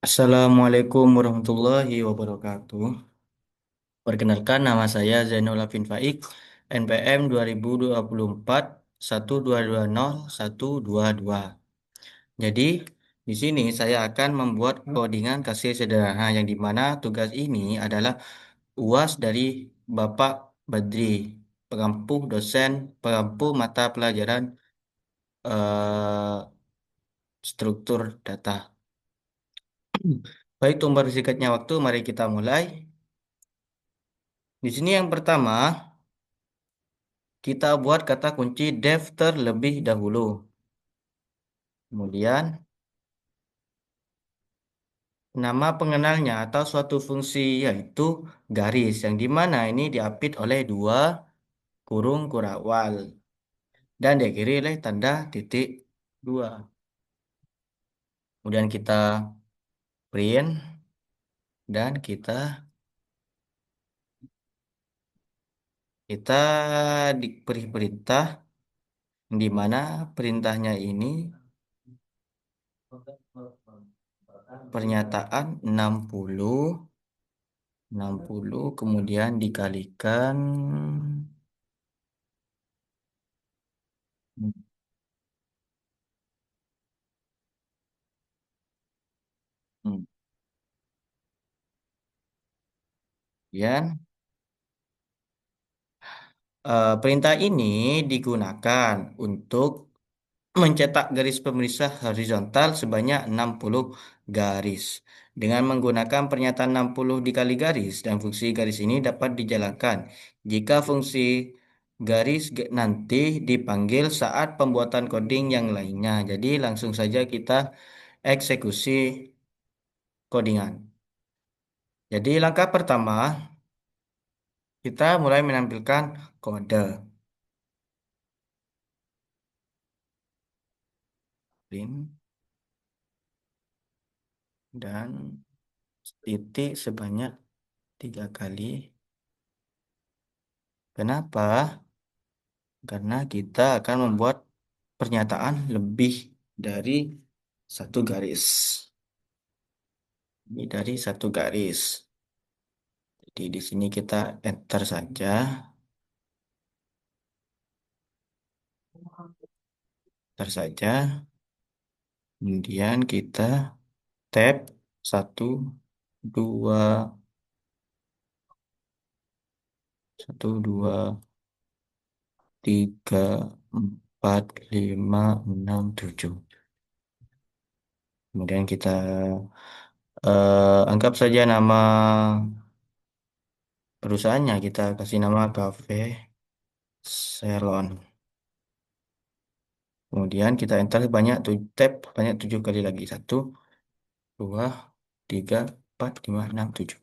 Assalamualaikum warahmatullahi wabarakatuh. Perkenalkan nama saya Zainul Abidin Faik, NPM 2024 1220122. Jadi, di sini saya akan membuat codingan kasir sederhana yang dimana tugas ini adalah UAS dari Bapak Badri, pengampu mata pelajaran eh, struktur data. Baik, tunggu singkatnya waktu, mari kita mulai. Di sini yang pertama, kita buat kata kunci def terlebih dahulu. Kemudian, nama pengenalnya atau suatu fungsi yaitu garis, yang dimana ini diapit oleh dua kurung kurawal dan diakhiri oleh tanda titik dua. Kemudian kita print dan kita diberi perintah, di mana perintahnya ini pernyataan 60 kemudian dikalikan. Hmm. Kemudian perintah ini digunakan untuk mencetak garis pemisah horizontal sebanyak 60 garis. Dengan menggunakan pernyataan 60 dikali garis dan fungsi garis ini dapat dijalankan jika fungsi nanti dipanggil saat pembuatan coding yang lainnya. Jadi langsung saja kita eksekusi codingan. Jadi langkah pertama kita mulai menampilkan kode print dan titik sebanyak 3 kali. Kenapa? Karena kita akan membuat pernyataan lebih dari satu garis. Lebih dari satu garis. Jadi di sini kita enter saja. Enter saja. Kemudian kita tab satu, dua, satu, dua, tiga, empat, lima, enam, tujuh. Kemudian kita anggap saja nama perusahaannya. Kita kasih nama Cafe Salon. Kemudian kita enter tab banyak 7 kali lagi. Satu, dua, tiga, empat, lima, enam, tujuh.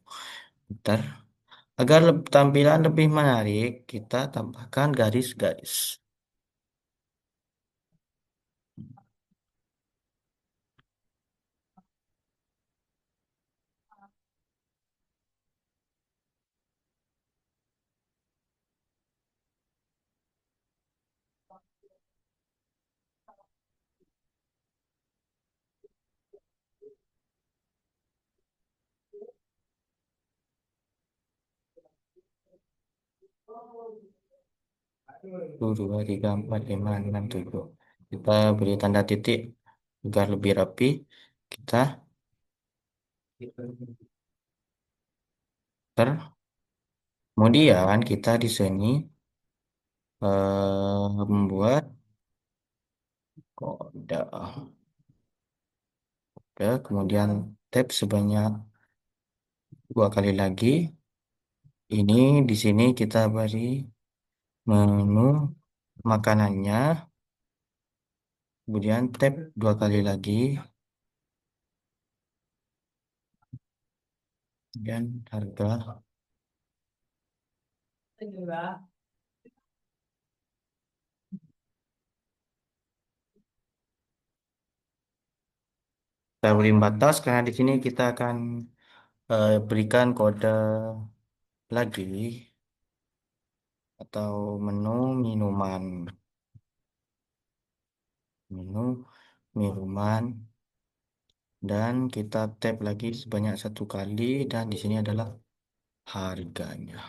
Ntar agar tampilan lebih menarik, kita tambahkan garis-garis. Satu, dua, tiga, empat, lima, enam, tujuh. Kita beri tanda titik agar lebih rapi. Kita ter. Kemudian kita di sini membuat kode. Kemudian tab sebanyak 2 kali lagi. Ini di sini kita beri menu makanannya, kemudian tab 2 kali lagi, kemudian harga. Kita beri batas karena di sini kita akan berikan kode lagi atau menu minuman. Menu minuman dan kita tap lagi sebanyak satu kali dan di sini adalah harganya.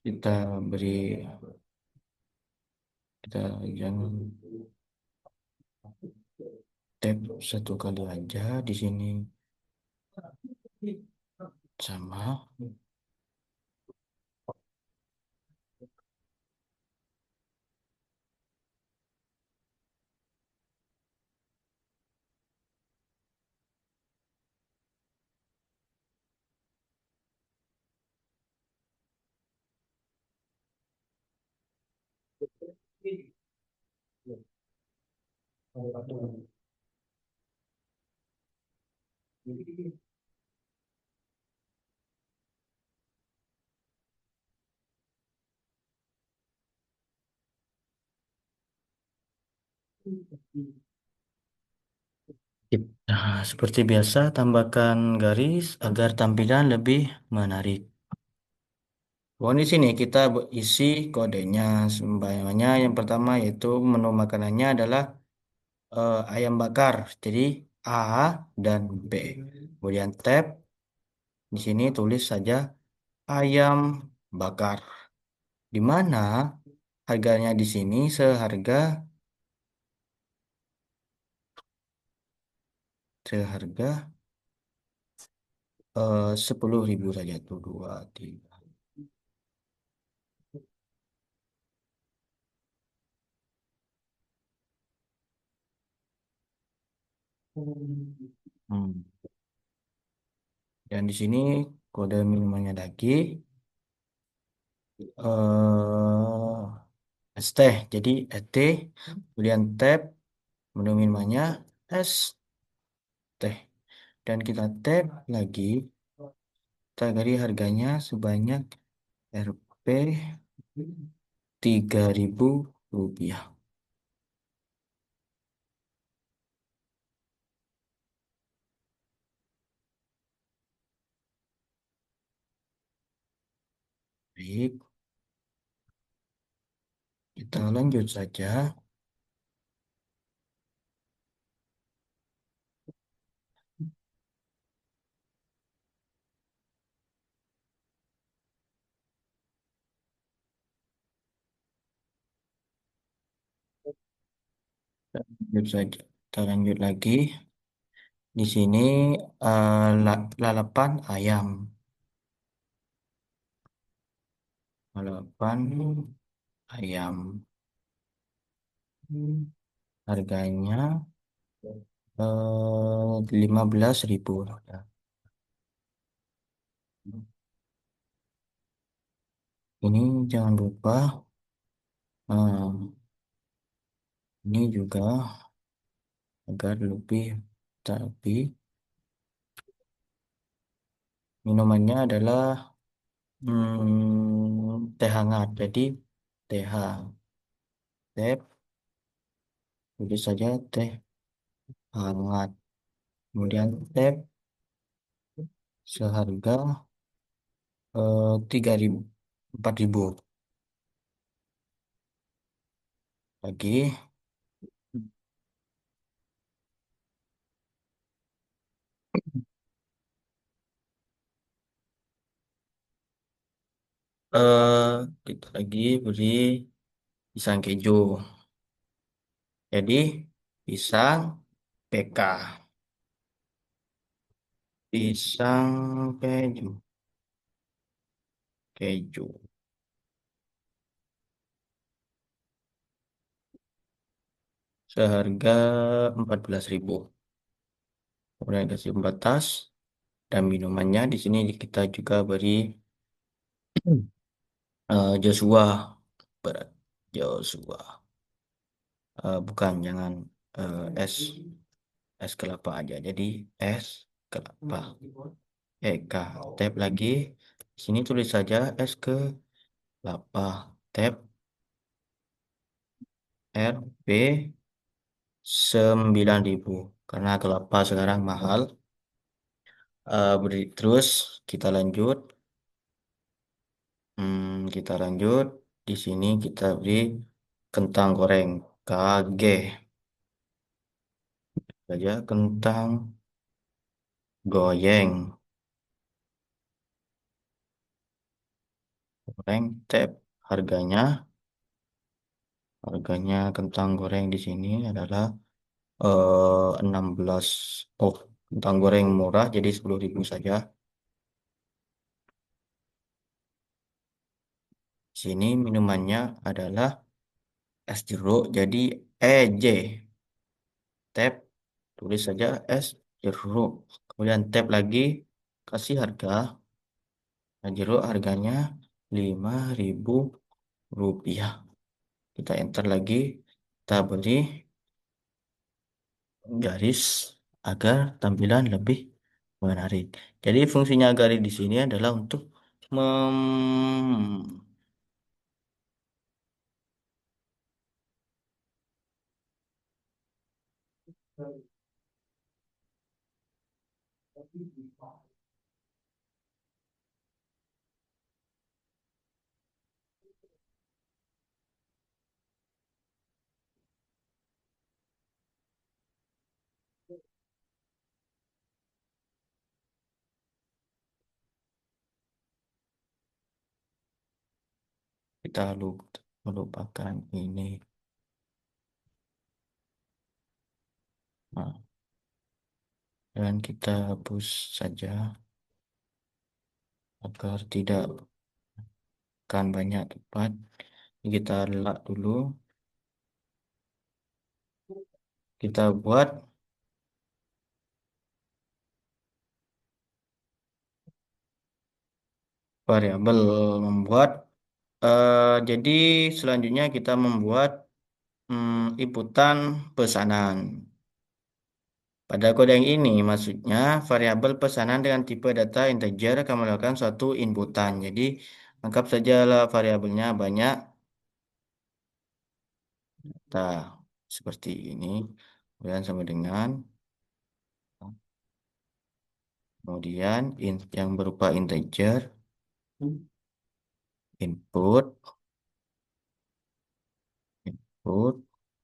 Kita beri kita jangan tap satu kali aja di sini sama. Nah, seperti biasa tambahkan garis agar tampilan lebih menarik. Oh, di sini kita isi kodenya. Semuanya yang pertama yaitu menu makanannya adalah ayam bakar. Jadi A dan B. Kemudian tab di sini tulis saja ayam bakar. Di mana harganya di sini seharga 10.000 saja tuh dua tiga. Hmm. Dan di sini kode minumannya lagi es teh. Jadi ET, kemudian tab menu minumannya es teh. Dan kita tap lagi, kita beri harganya sebanyak Rp 3.000. Baik, kita lanjut saja. Lanjut saja. Kita lanjut lagi. Di sini lalapan ayam. Lalapan ayam. Harganya 15.000. Ini jangan lupa. eh, ini juga agar lebih tapi minumannya adalah teh hangat. Jadi TH teh tulis saja teh hangat. Kemudian teh seharga 3.000 4.000 lagi. eh kita lagi beri pisang keju. Jadi pisang PK, pisang keju seharga 14.000. Kemudian kasih pembatas dan minumannya di sini kita juga beri Joshua berat Joshua. Bukan, jangan es. es kelapa aja. Jadi es kelapa. Eka. Tab lagi. Sini tulis saja es kelapa. Tab RP 9.000. Karena kelapa sekarang mahal. Terus kita lanjut. Kita lanjut. Di sini kita beri kentang goreng KG saja, kentang goyeng goreng tab. Harganya kentang goreng di sini adalah 16. Oh, kentang goreng murah jadi 10.000 saja. Sini minumannya adalah es jeruk jadi EJ. Tab tulis saja es jeruk. Kemudian tab lagi kasih harga. Es jeruk harganya 5.000 rupiah. Kita enter lagi. Kita beli garis agar tampilan lebih menarik. Jadi fungsinya garis di sini adalah untuk mem kita melupakan ini. Nah, dan kita hapus saja agar tidak akan banyak tempat. Kita letak dulu. Kita buat variabel membuat. Jadi selanjutnya kita membuat inputan pesanan. Pada kode yang ini, maksudnya variabel pesanan dengan tipe data integer akan melakukan suatu inputan. Jadi, anggap sajalah variabelnya banyak data seperti ini. Kemudian sama dengan, kemudian yang berupa integer, input, input,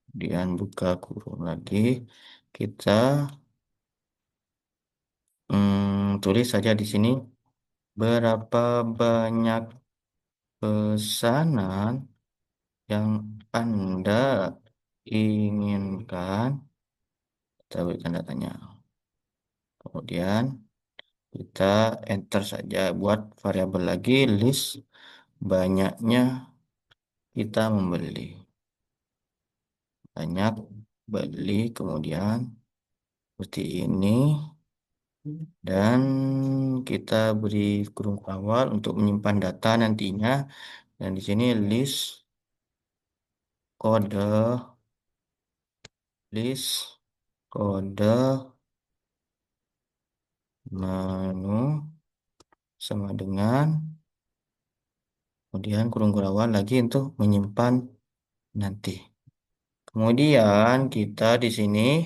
kemudian buka kurung lagi. Kita tulis saja di sini berapa banyak pesanan yang Anda inginkan, kita beri tanda tanya. Kemudian kita enter saja buat variabel lagi list banyaknya kita membeli. Banyak beli kemudian seperti ini dan kita beri kurung awal untuk menyimpan data nantinya dan di sini kode list kode menu sama dengan kemudian kurung awal lagi untuk menyimpan nanti. Kemudian kita di sini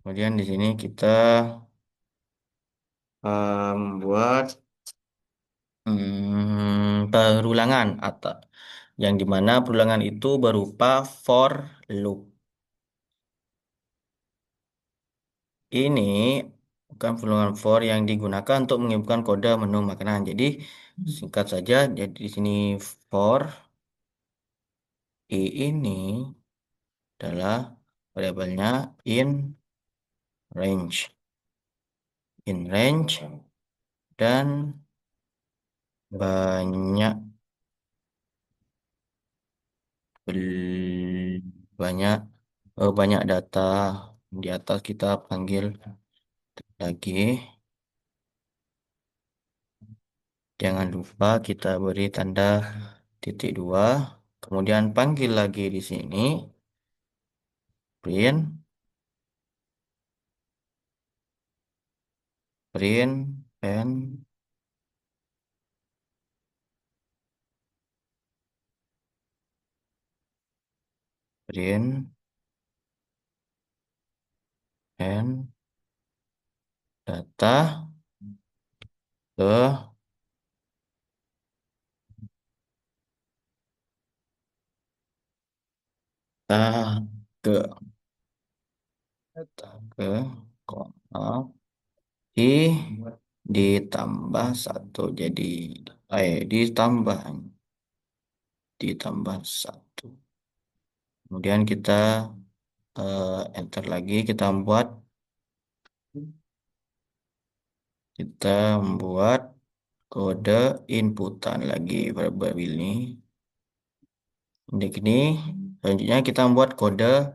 kemudian di sini kita membuat perulangan atau yang dimana perulangan itu berupa for loop. Ini bukan perulangan for yang digunakan untuk mengirimkan kode menu makanan. Jadi singkat saja, jadi di sini for i ini adalah variabelnya in range, dan banyak banyak banyak data di atas kita panggil lagi Jangan lupa kita beri tanda titik dua. Kemudian panggil lagi di sini. Print, and print, and data ke data ke data ke koma i ditambah satu jadi ditambah satu. Kemudian kita enter lagi, kita membuat kode inputan lagi variabel ini. Indeks ini. Selanjutnya kita membuat kode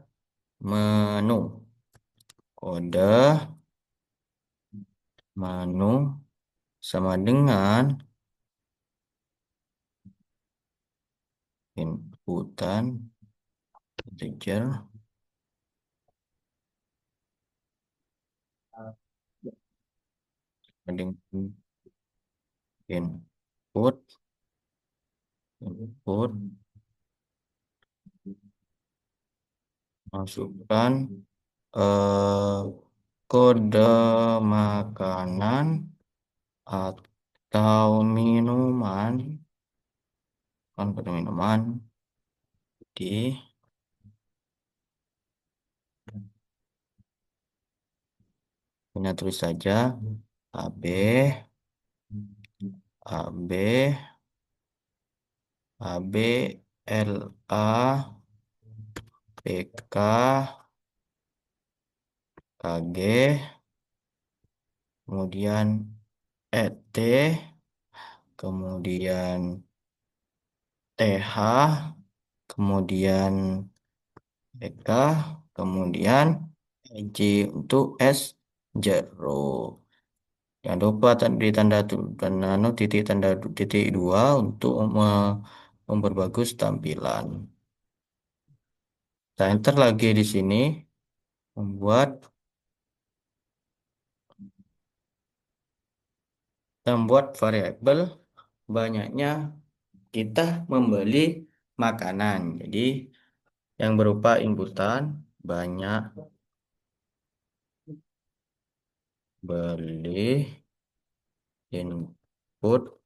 menu. Kode menu sama dengan inputan integer dengan input input masukkan eh, kode makanan atau minuman, kan kode minuman di punya tulis saja AB AB AB LA PK KG, kemudian ET, kemudian TH, kemudian EK, kemudian EJ untuk S jeruk. Jangan lupa di tanda titik tanda titik dua untuk memperbagus tampilan. Kita enter lagi di sini membuat membuat variabel banyaknya kita membeli makanan. Jadi yang berupa inputan banyak beli input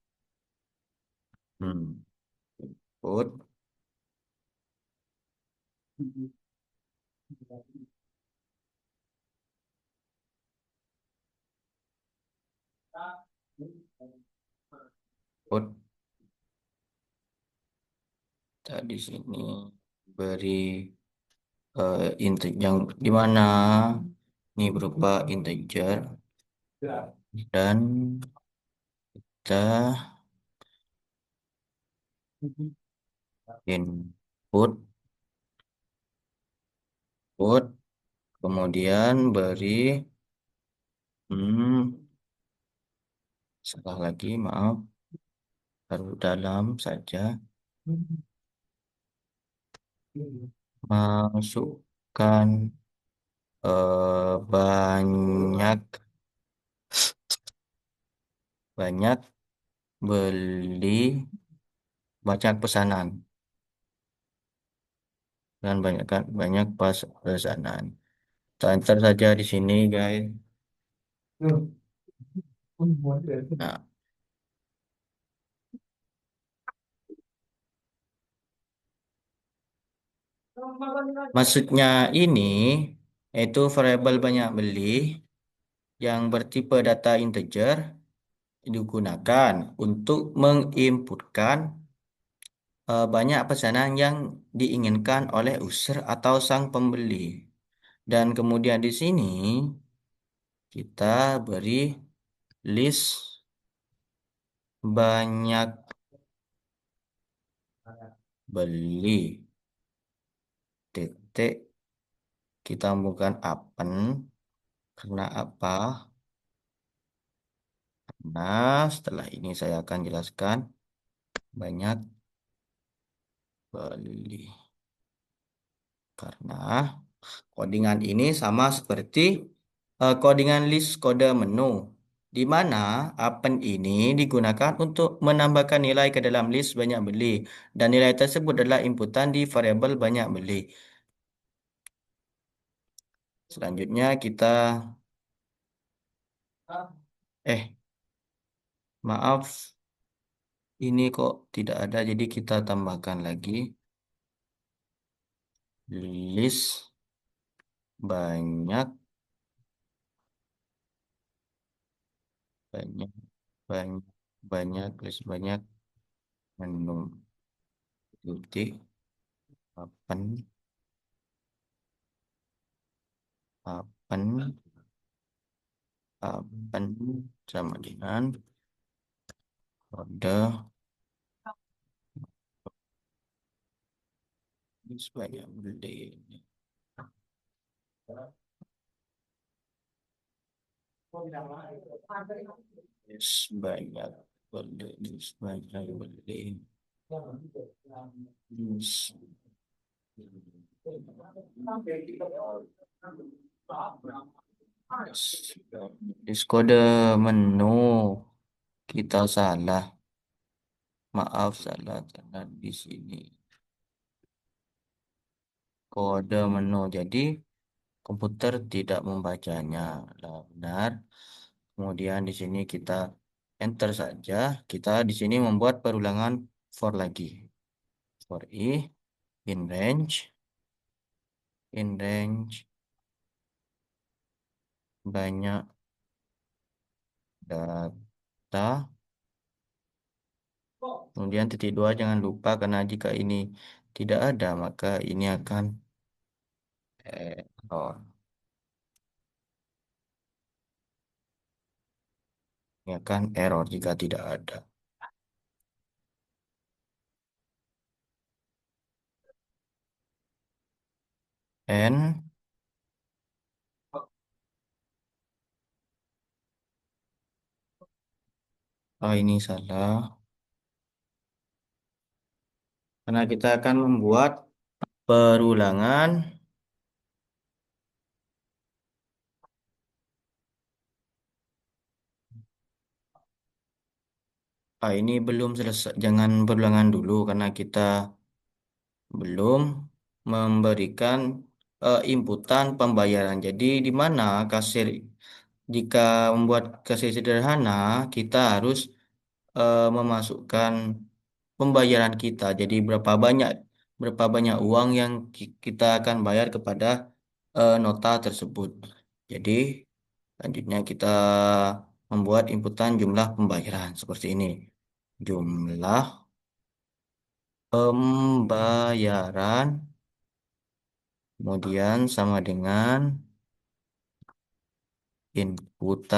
hmm, input input tadi sini beri integer yang di mana ini berupa integer dan kita input input kemudian beri hmm, salah lagi maaf taruh dalam saja masukkan banyak banyak beli banyak pesanan dan banyak pas pesanan. Kita enter saja di sini guys. Nah, maksudnya ini yaitu variabel banyak beli yang bertipe data integer digunakan untuk menginputkan banyak pesanan yang diinginkan oleh user atau sang pembeli. Dan kemudian di sini kita beri list banyak beli titik kita bukan apen karena apa? Nah, setelah ini saya akan jelaskan banyak beli. Karena codingan ini sama seperti codingan list kode menu, di mana append ini digunakan untuk menambahkan nilai ke dalam list banyak beli, dan nilai tersebut adalah inputan di variabel banyak beli. Selanjutnya kita, eh, maaf, ini kok tidak ada, jadi kita tambahkan lagi list banyak, banyak, banyak, banyak, list banyak menu titik append, append, append sama dengan kode banyak beli. Yes, banyak beli. Yes, banyak beli. Yes. Yes, kode menu kita salah. Maaf, salah, salah di sini. Kode menu. Jadi komputer tidak membacanya. Lah, benar. Kemudian di sini kita enter saja. Kita di sini membuat perulangan for lagi. For i in range banyak data. Kemudian titik dua jangan lupa, karena jika ini tidak ada maka ini akan error. Ini akan error jika tidak ada. N, oh ini salah. Karena kita akan membuat perulangan. Ini belum selesai. Jangan perulangan dulu karena kita belum memberikan inputan pembayaran. Jadi di mana kasir, jika membuat kasir sederhana, kita harus memasukkan pembayaran kita. Jadi berapa banyak uang yang kita akan bayar kepada nota tersebut. Jadi selanjutnya kita membuat inputan jumlah pembayaran seperti ini. Jumlah pembayaran kemudian sama dengan input,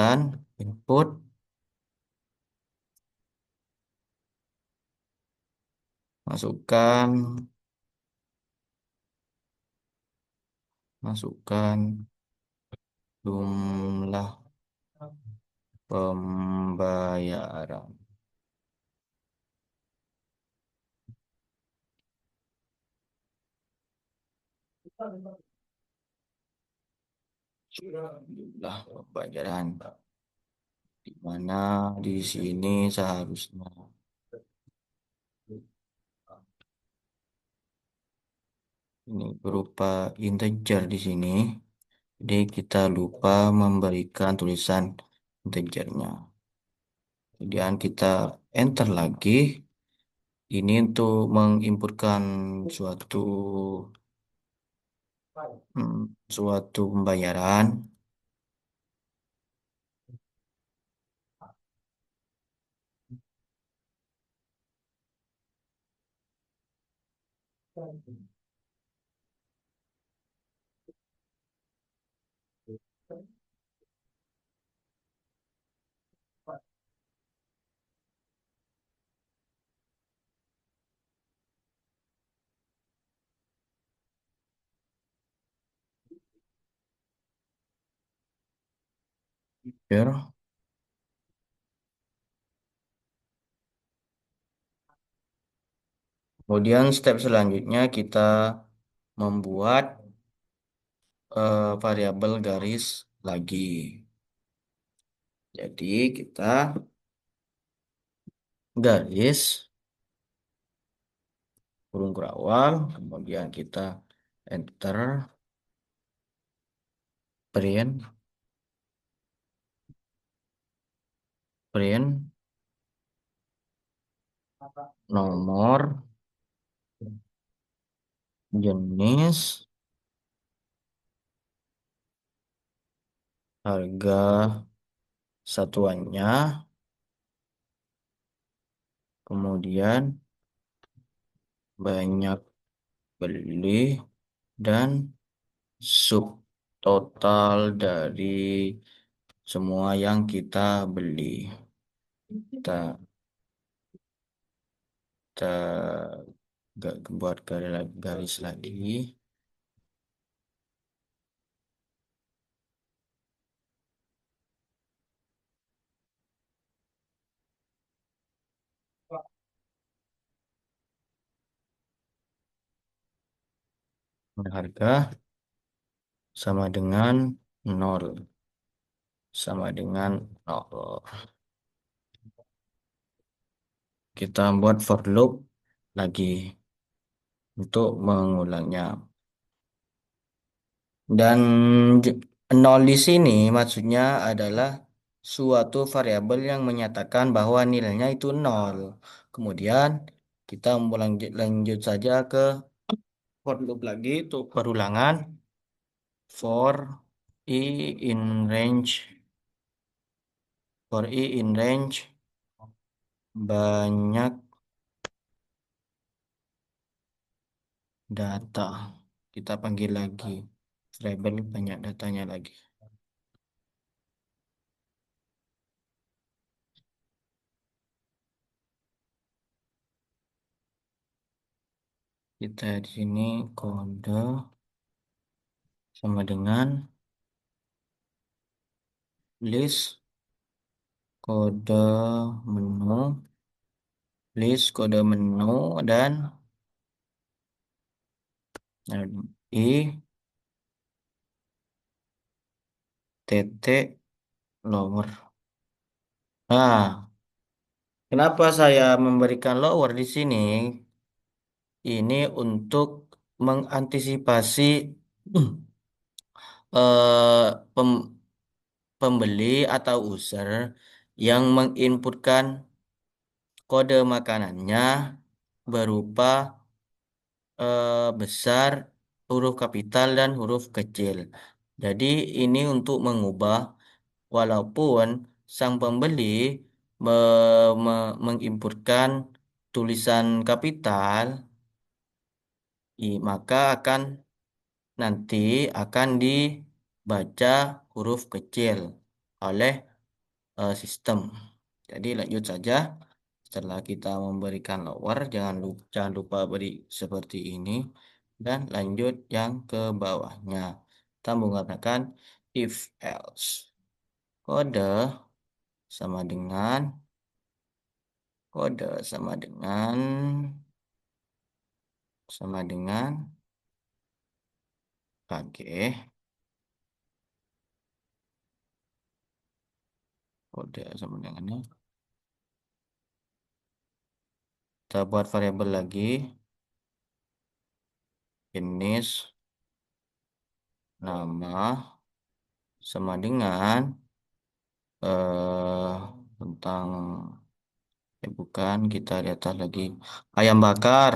masukkan, masukkan jumlah pembayaran. Jumlah pembayaran. Di mana di sini seharusnya ini berupa integer di sini. Jadi kita lupa memberikan tulisan integernya. Kemudian kita enter lagi. Ini untuk menginputkan suatu suatu pembayaran. Ya, Kemudian step selanjutnya kita membuat variabel garis lagi. Jadi kita garis kurung kurawal, kemudian kita enter print print nomor jenis harga satuannya, kemudian banyak beli dan subtotal dari semua yang kita beli. Kita, kita buat garis lagi. Harga sama dengan 0. Sama dengan 0. Kita buat for loop lagi untuk mengulangnya. Dan j- 0 di sini maksudnya adalah suatu variabel yang menyatakan bahwa nilainya itu 0. Kemudian kita lanjut saja ke for loop lagi untuk perulangan. For i in range banyak data. Kita panggil lagi variabel banyak datanya lagi. Kita di sini kode sama dengan list kode menu, dan i titik lower. Nah, kenapa saya memberikan lower di sini? Ini untuk mengantisipasi pem- pembeli atau user yang menginputkan kode makanannya berupa besar, huruf kapital, dan huruf kecil. Jadi ini untuk mengubah walaupun sang pembeli menginputkan tulisan kapital, maka nanti akan dibaca huruf kecil oleh sistem. Jadi lanjut saja. Setelah kita memberikan lower, jangan lupa beri seperti ini dan lanjut yang ke bawahnya. Kita menggunakan if else. Kode sama dengan kode sama dengan oke. Kode sama dengannya. Kita buat variabel lagi. Jenis nama sama dengan eh tentang bukan, kita lihat lagi ayam bakar.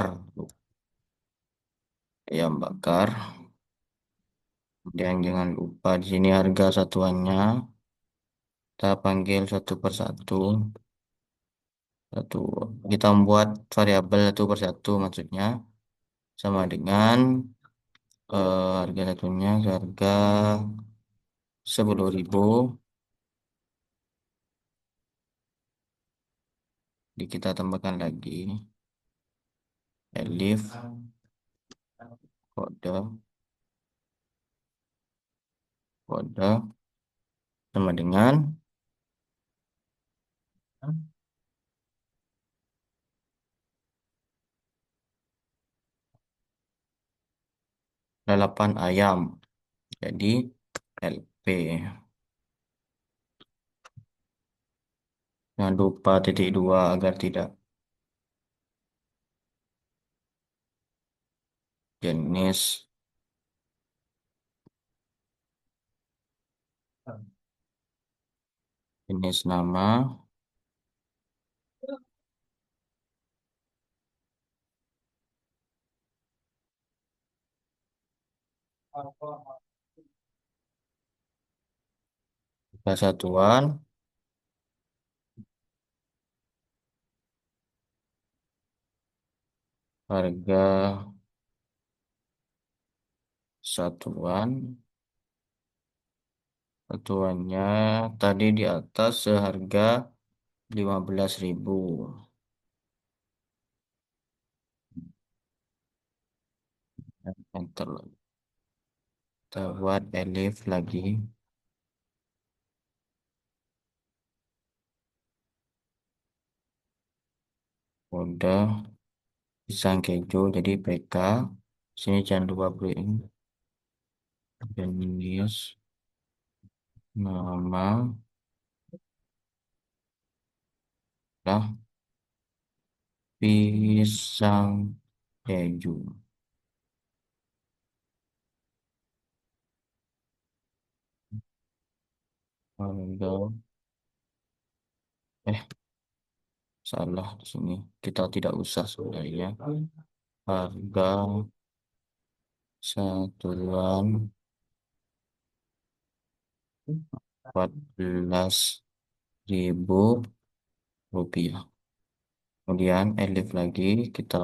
Ayam bakar. Dan jangan lupa di sini harga satuannya. Kita panggil satu persatu. Satu. Kita membuat variabel satu persatu maksudnya sama dengan harga satunya harga 10.000. Jadi kita tambahkan lagi elif kode kode sama dengan lalapan ayam. Jadi LP. Jangan lupa titik dua agar tidak jenis jenis nama kesatuan harga satuan satuannya tadi di atas seharga 15.000. Enter lagi. Kita buat elif lagi. Udah pisang keju jadi PK. Sini jangan lupa beliin jenis nama lah pisang keju. Harga eh salah di sini. Kita tidak usah sebenarnya. Harga satuan 14.000 rupiah. Kemudian elif lagi kita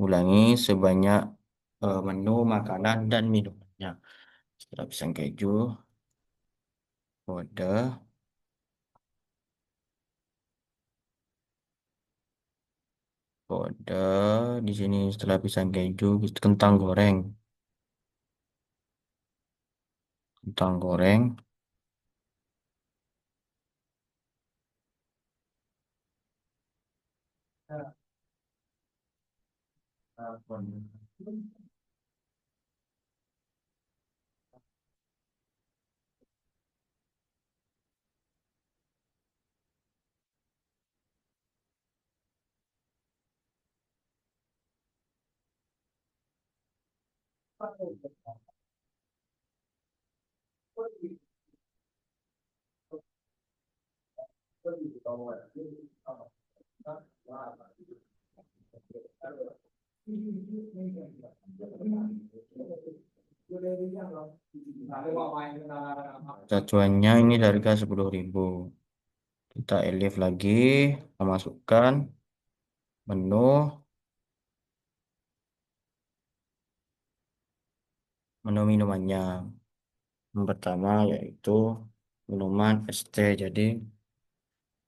ulangi sebanyak menu makanan dan minumannya. Setelah pisang keju, kode, kode di sini setelah pisang keju kentang goreng, kentang goreng, satuannya ini harga 10.000. Kita elif lagi, kita masukkan menu, menu minumannya. Yang pertama yaitu minuman ST. Jadi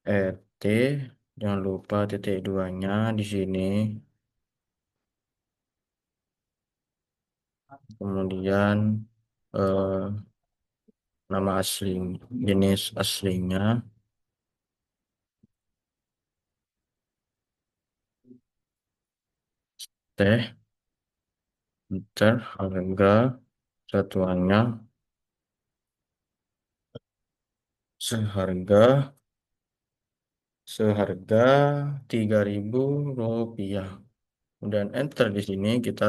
RT, jangan lupa titik duanya di sini. Kemudian eh, nama asli, jenis aslinya teh, liter, harga satuannya seharga seharga 3.000 rupiah. Kemudian enter di sini kita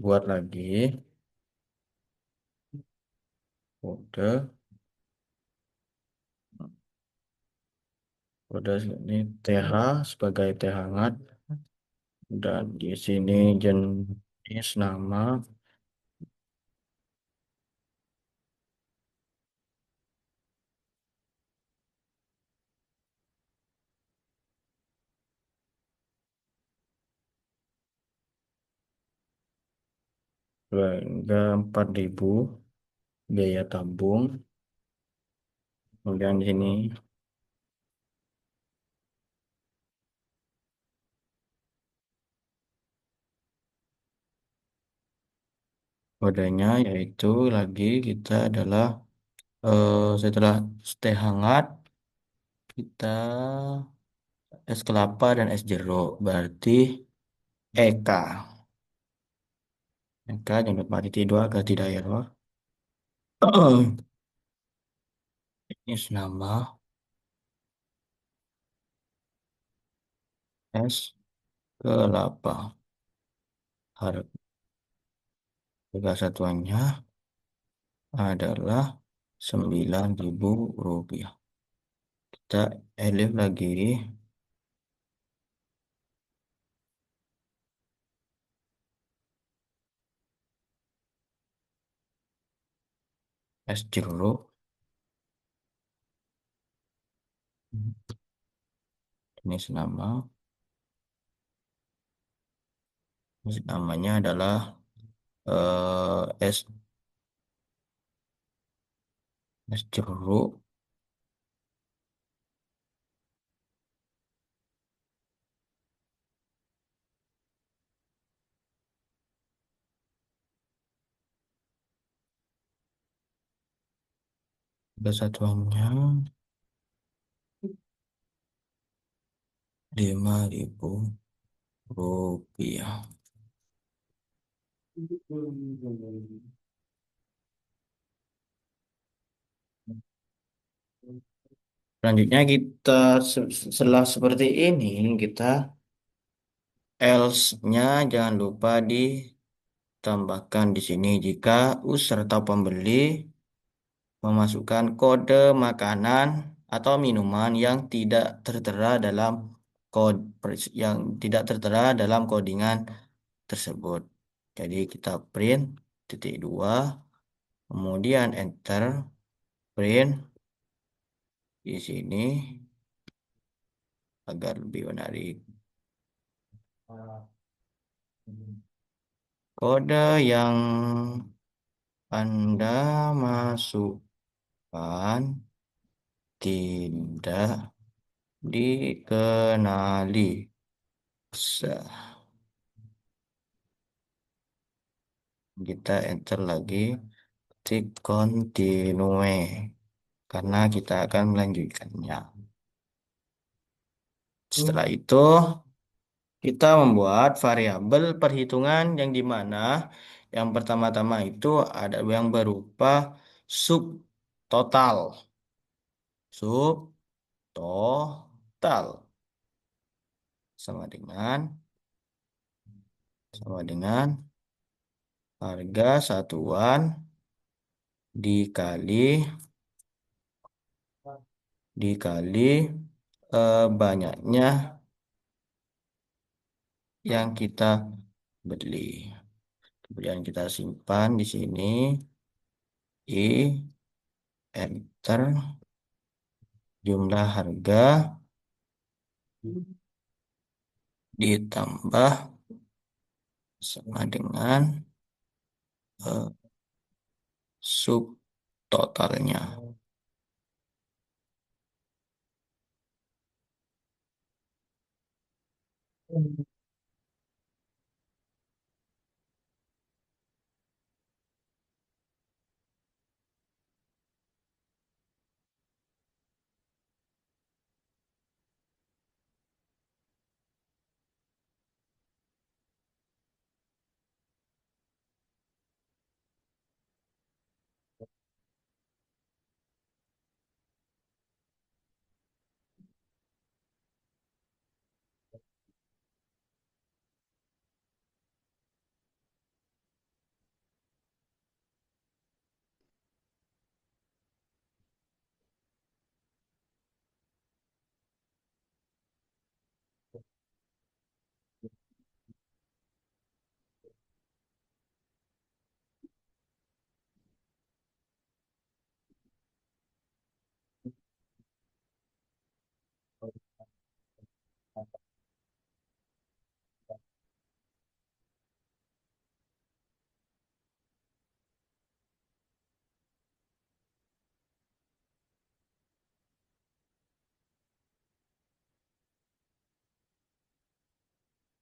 buat lagi kode kode ini TH sebagai teh hangat dan di sini jenis nama harga 4.000 biaya tabung. Kemudian di sini kodenya yaitu lagi kita adalah setelah teh hangat kita es kelapa dan es jeruk berarti EK. Maka jangan lupa titik 2 agar tidak error. Ini nama S kelapa. Harga satuannya adalah 9.000 rupiah. Kita elif lagi. Es jeruk. Ini nama. Namanya adalah es jeruk. Harga satuannya 5.000 rupiah. Selanjutnya kita setelah seperti ini kita else-nya jangan lupa ditambahkan di sini jika serta pembeli memasukkan kode makanan atau minuman kode yang tidak tertera dalam codingan tersebut. Jadi kita print titik 2, kemudian enter, print di sini agar lebih menarik. Kode yang Anda masukkan tidak dikenali. Kita enter lagi, klik continue karena kita akan melanjutkannya. Setelah itu kita membuat variabel perhitungan yang dimana yang pertama-tama itu ada yang berupa sub total. Sub total sama dengan harga satuan dikali dikali banyaknya yang kita beli. Kemudian kita simpan di sini, enter jumlah harga ditambah sama dengan eh, subtotalnya.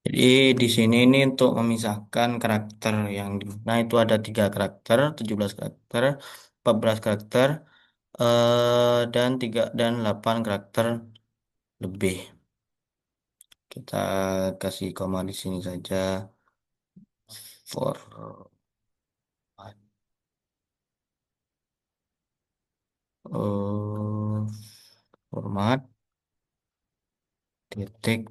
Jadi di sini ini untuk memisahkan karakter yang di mana itu ada 3 karakter, 17 karakter, 14 karakter, dan 8 karakter lebih. Kita kasih koma di sini saja for. eh, format, titik,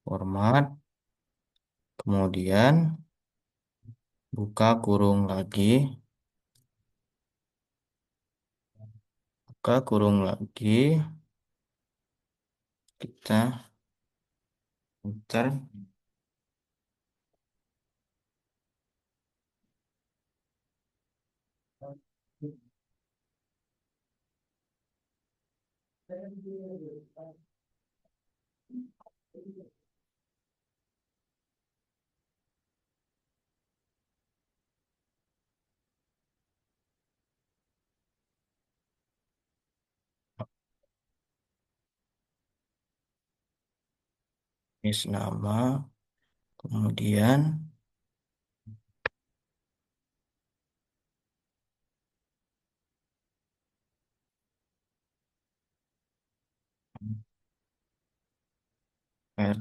format, kemudian buka kurung lagi, buka kurung lagi, kita enter, tulis nama, kemudian R,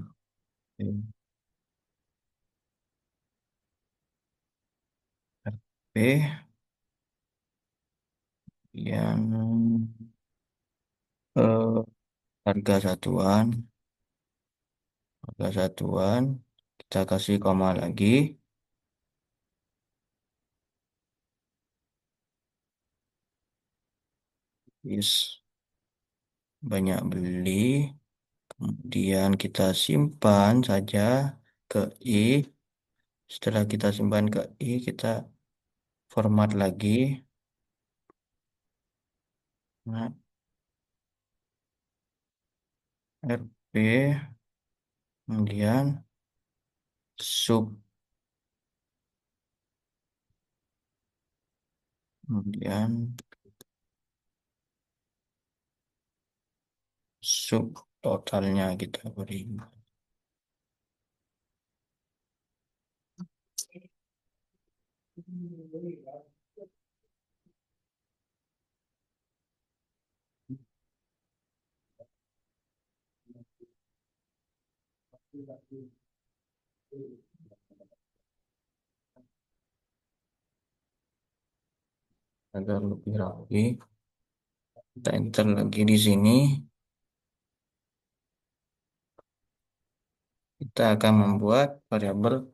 P, yang eh, harga satuan, harga satuan, kita kasih koma lagi, is banyak beli, kemudian kita simpan saja ke I, setelah kita simpan ke I, kita format lagi, nah, RP, kemudian sub, kemudian sub totalnya kita beri agar lebih rapi. Kita enter lagi di sini. Kita akan membuat variabel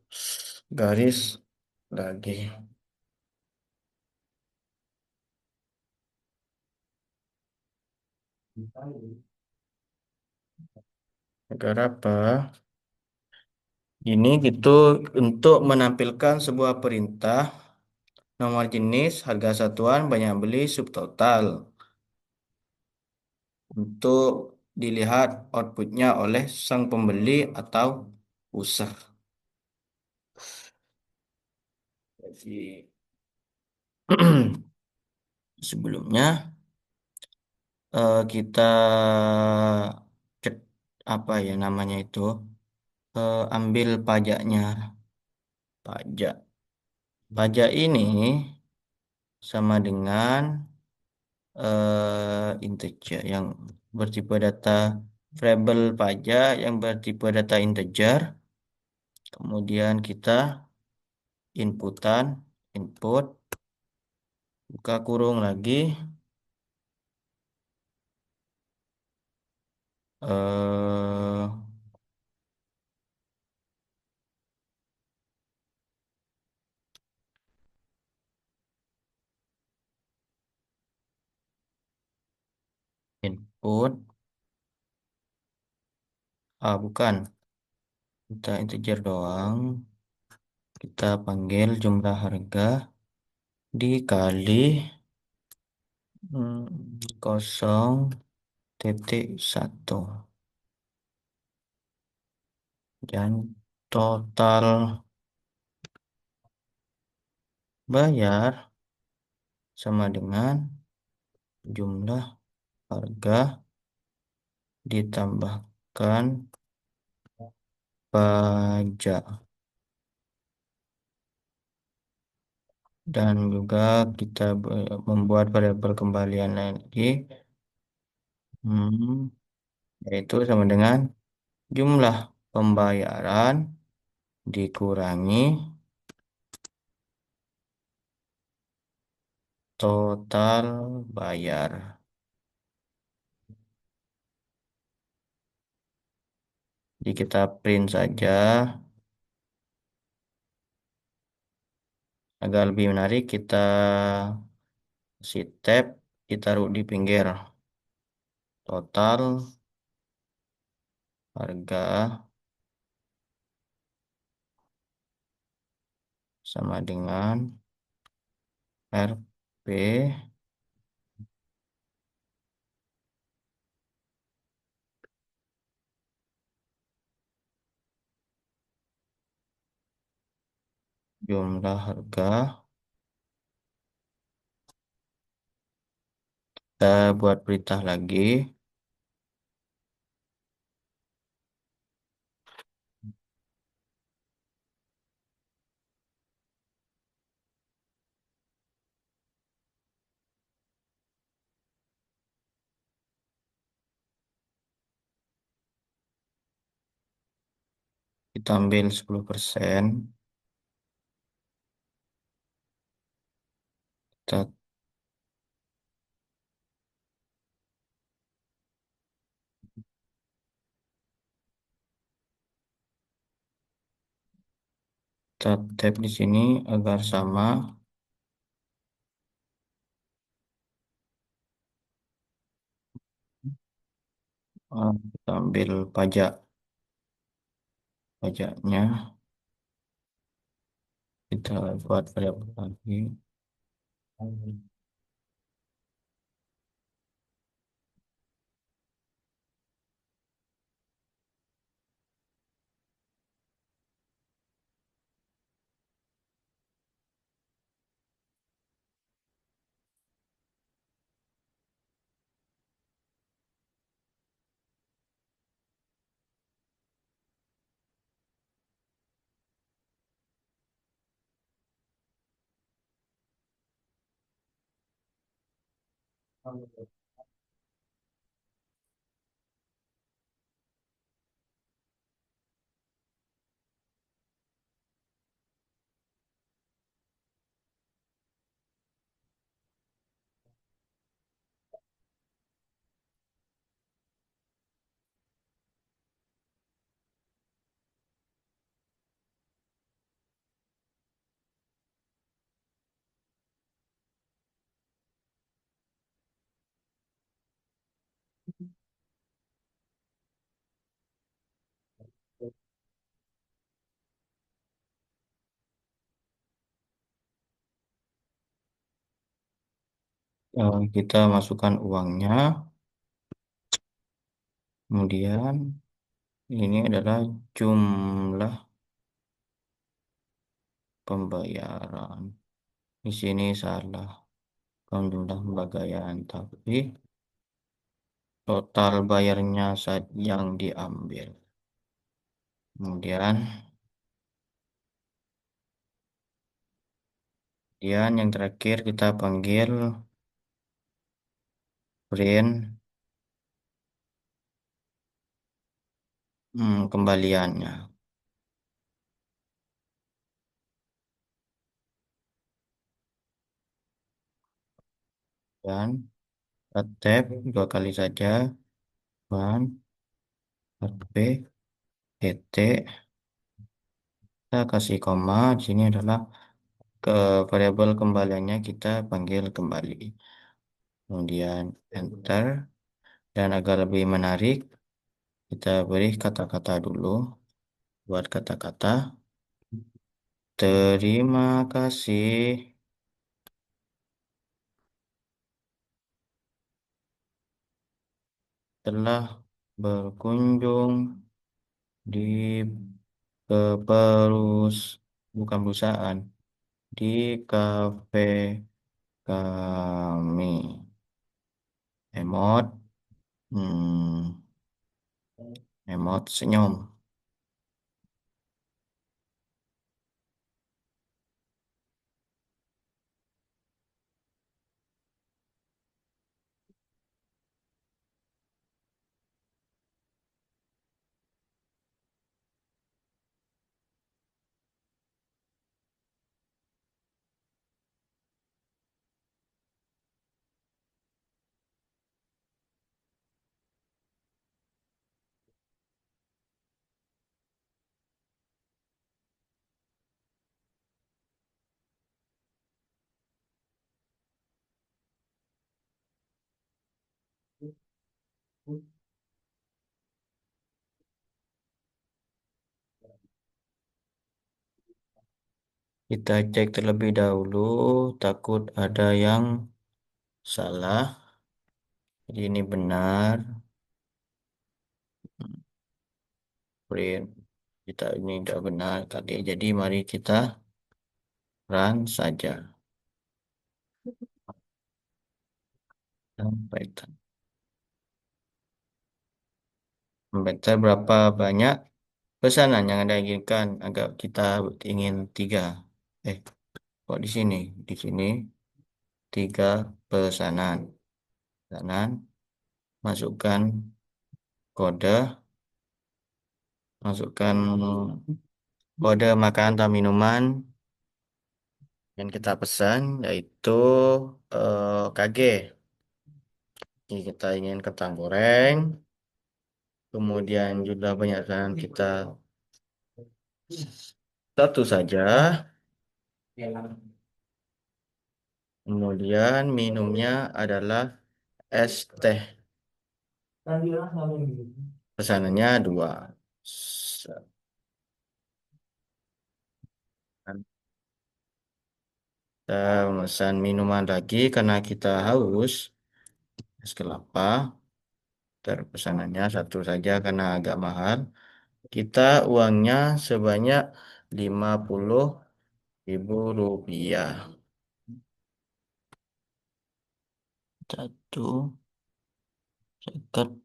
garis lagi. Agar apa? Ini gitu untuk menampilkan sebuah perintah nomor jenis, harga satuan, banyak beli, subtotal. Untuk dilihat outputnya oleh sang pembeli atau user. Jadi sebelumnya kita cek apa ya namanya itu, ambil pajaknya. Pajak. Pajak ini sama dengan integer yang bertipe data variable pajak yang bertipe data integer. Kemudian kita inputan, input, buka kurung lagi, eh, input, bukan, kita integer doang. Kita panggil jumlah harga dikali 0,1 dan total bayar sama dengan jumlah harga ditambahkan pajak. Dan juga kita membuat variabel kembalian lagi, hmm, yaitu sama dengan jumlah pembayaran dikurangi total bayar. Jadi kita print saja. Agar lebih menarik, kita kasih tab, ditaruh di pinggir. Total harga sama dengan RP jumlah harga. Kita buat perintah lagi. Kita ambil 10%. Kita, kita tap di sini agar sama. Kita ambil pajaknya. Kita buat variabel lagi. Kita masukkan uangnya. Kemudian ini adalah jumlah pembayaran. Di sini salah. Bukan jumlah pembagaian, tapi total bayarnya saat yang diambil. Kemudian, yang terakhir kita panggil print kembaliannya. Dan kita tap dua kali saja. Dan RP, PT, kita kasih koma. Di sini adalah ke variabel kembaliannya kita panggil kembali. Kemudian enter. Dan agar lebih menarik, kita beri kata-kata dulu. Buat kata-kata. Terima kasih telah berkunjung di perus bukan perusahaan, di kafe kami. Emot, hmm, emot senyum. Kita cek terlebih dahulu, takut ada yang salah. Jadi ini benar. Print. Kita ini udah benar tadi. Jadi mari kita run saja. Sampaikan. Membaca berapa banyak pesanan yang Anda inginkan agar kita ingin tiga. Eh, kok di sini? Di sini tiga pesanan. Pesanan, masukkan kode, masukkan kode makanan atau minuman yang kita pesan, yaitu KG. Jadi kita ingin kentang goreng, kemudian juga banyak pesanan kita satu saja. Kemudian minumnya adalah es teh. Pesanannya dua. Kita memesan minuman lagi karena kita haus. Es kelapa. Pesanannya satu saja karena agak mahal. Kita uangnya sebanyak 50.000 rupiah. Satu second.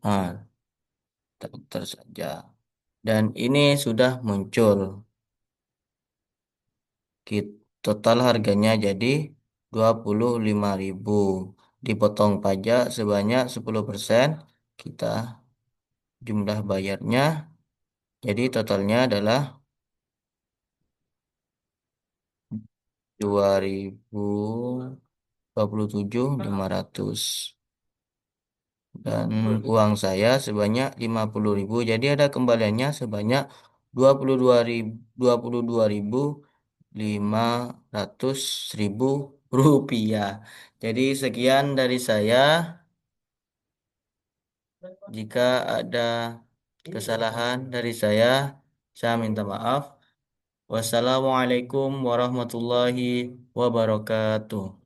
Enter saja. Dan ini sudah muncul. Total harganya jadi 25.000. Dipotong pajak sebanyak 10%. Kita jumlah bayarnya. Jadi totalnya adalah 2.027.500. Dan uang saya sebanyak 50.000. Jadi ada kembaliannya sebanyak 22.500.000 rupiah. Jadi sekian dari saya. Jika ada kesalahan dari saya minta maaf. Wassalamualaikum warahmatullahi wabarakatuh.